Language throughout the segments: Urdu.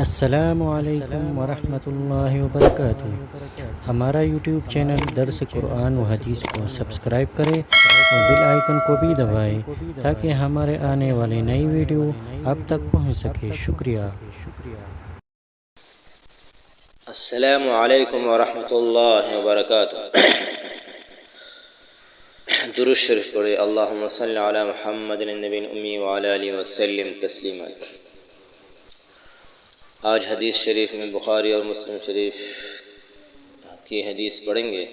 السلام علیکم ورحمۃ اللہ وبرکاتہ۔ ہمارا یوٹیوب چینل درس قرآن و حدیث کو سبسکرائب کریں اور بیل آئیکن کو بھی دبائیں تاکہ ہمارے آنے والی نئی ویڈیو آپ تک پہنچ سکے۔ شکریہ۔ السلام علیکم ورحمۃ اللہ وبرکاتہ۔ درود شریف پڑھے۔ اللہم صلی علی محمد النبی الامی وعلی آلہ وسلم تسلیما۔ آج حدیث شریف میں بخاری اور مسلم شریف کی حدیث پڑھیں گے،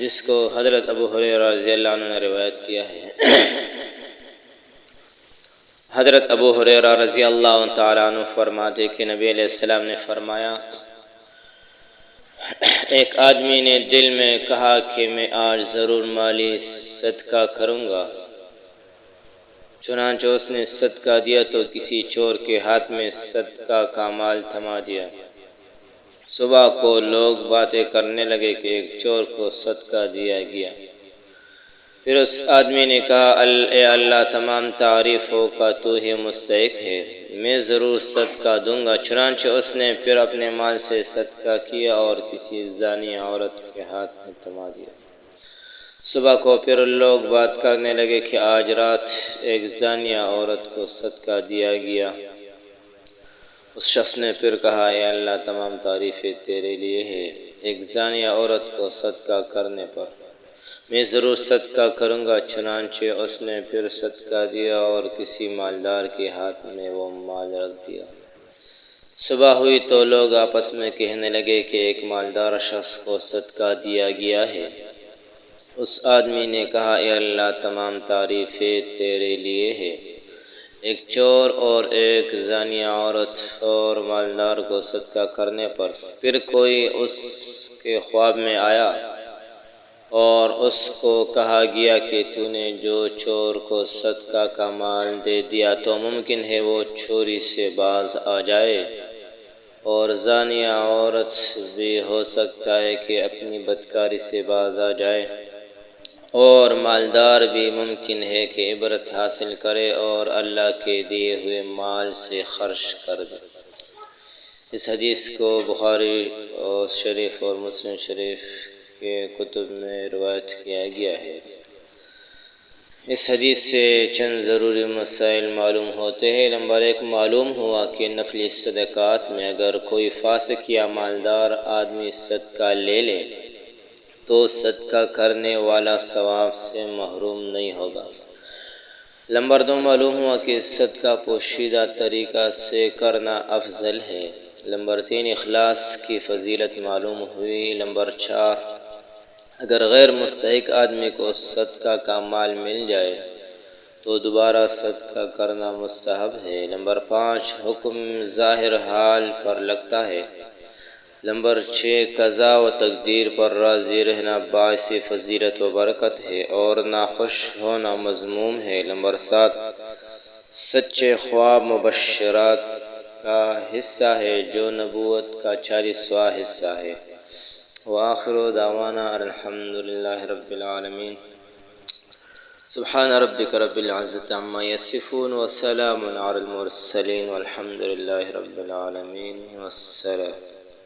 جس کو حضرت ابو ہریرہ رضی اللہ عنہ نے روایت کیا ہے۔ حضرت ابو ہریرہ رضی اللہ تعالیٰ عنہ فرماتے کہ نبی علیہ السلام نے فرمایا، ایک آدمی نے دل میں کہا کہ میں آج ضرور مالی صدقہ کروں گا، چنانچہ اس نے صدقہ دیا تو کسی چور کے ہاتھ میں صدقہ کا مال تھما دیا۔ صبح کو لوگ باتیں کرنے لگے کہ ایک چور کو صدقہ دیا گیا۔ پھر اس آدمی نے کہا، اے اللہ، تمام تعریفوں کا تو ہی مستحق ہے، میں ضرور صدقہ دوں گا۔ چنانچہ اس نے پھر اپنے مال سے صدقہ کیا اور کسی زانی عورت کے ہاتھ میں تھما دیا۔ صبح کو پھر لوگ بات کرنے لگے کہ آج رات ایک زانیہ عورت کو صدقہ دیا گیا۔ اس شخص نے پھر کہا، اے اللہ، تمام تعریفیں تیرے لیے ہے، ایک زانیہ عورت کو صدقہ کرنے پر میں ضرور صدقہ کروں گا۔ چنانچہ اس نے پھر صدقہ دیا اور کسی مالدار کے ہاتھ میں وہ مال رکھ دیا۔ صبح ہوئی تو لوگ آپس میں کہنے لگے کہ ایک مالدار شخص کو صدقہ دیا گیا ہے۔ اس آدمی نے کہا، اے اللہ، تمام تعریفیں تیرے لیے ہے، ایک چور اور ایک زانیہ عورت اور مالدار کو صدقہ کرنے پر۔ پھر کوئی اس کے خواب میں آیا اور اس کو کہا گیا کہ تو نے جو چور کو صدقہ کا مال دے دیا تو ممکن ہے وہ چوری سے باز آ جائے، اور زانیہ عورت بھی ہو سکتا ہے کہ اپنی بدکاری سے باز آ جائے، اور مالدار بھی ممکن ہے کہ عبرت حاصل کرے اور اللہ کے دیے ہوئے مال سے خرچ کر دے۔ اس حدیث کو بخاری اور شریف اور مسلم شریف کے کتب میں روایت کیا گیا ہے۔ اس حدیث سے چند ضروری مسائل معلوم ہوتے ہیں۔ نمبر 1، معلوم ہوا کہ نفلی صدقات میں اگر کوئی فاسق یا مالدار آدمی صدقہ لے لے تو صدقہ کرنے والا ثواب سے محروم نہیں ہوگا۔ نمبر 2، معلوم ہوا کہ صدقہ پوشیدہ طریقہ سے کرنا افضل ہے۔ نمبر 3، اخلاص کی فضیلت معلوم ہوئی۔ نمبر 4، اگر غیر مستحق آدمی کو صدقہ کا مال مل جائے تو دوبارہ صدقہ کرنا مستحب ہے۔ نمبر 5، حکم ظاہر حال پر لگتا ہے۔ نمبر 6، قضاء و تقدیر پر راضی رہنا باعث فضیلت و برکت ہے اور ناخوش ہونا مذموم ہے۔ نمبر 7، سچے خواب مبشرات کا حصہ ہے جو نبوت کا 40واں حصہ ہے۔ وآخر دعوانا الحمدللہ رب العالمین۔ سبحان ربک رب العزت عما یصفون وسلام علی المرسلین والحمدللہ رب العالمین والسلام۔